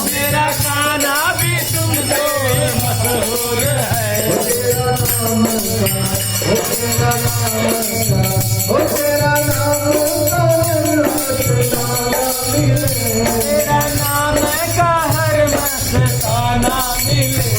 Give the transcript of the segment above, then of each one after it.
मेरा खाना भी तुमको मशहूर है। तेरा नाम का हर मस्ताना मिले।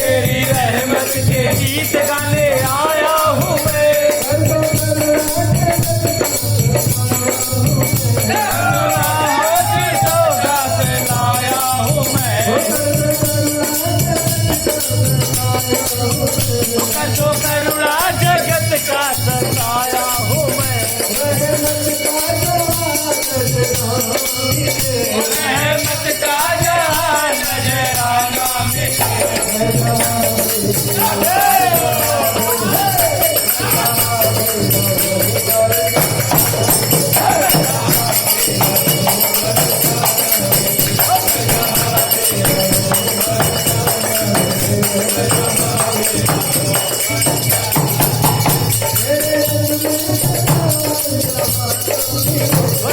तेरी रहमत के गीत गाने आया हूँ मैं। सौगात लाया हूँ मैं। कसो करुणा जगत का सताया हूँ मैं। रहमत का जहां नजराना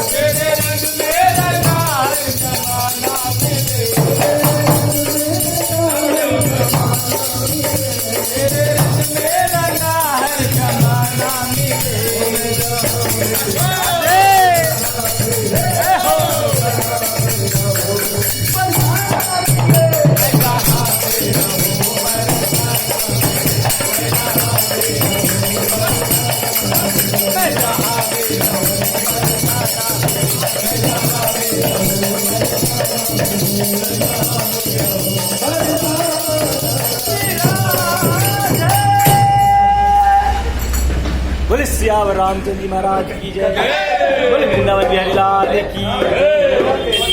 तेरे रंग में रंगा हर जमाना मिले। तेरे रंग में रंगा हर जमाना मिले। बोले सियावर रामचंद्र जी महाराज की जय। बोले वृंदावन बिहारी लाल की।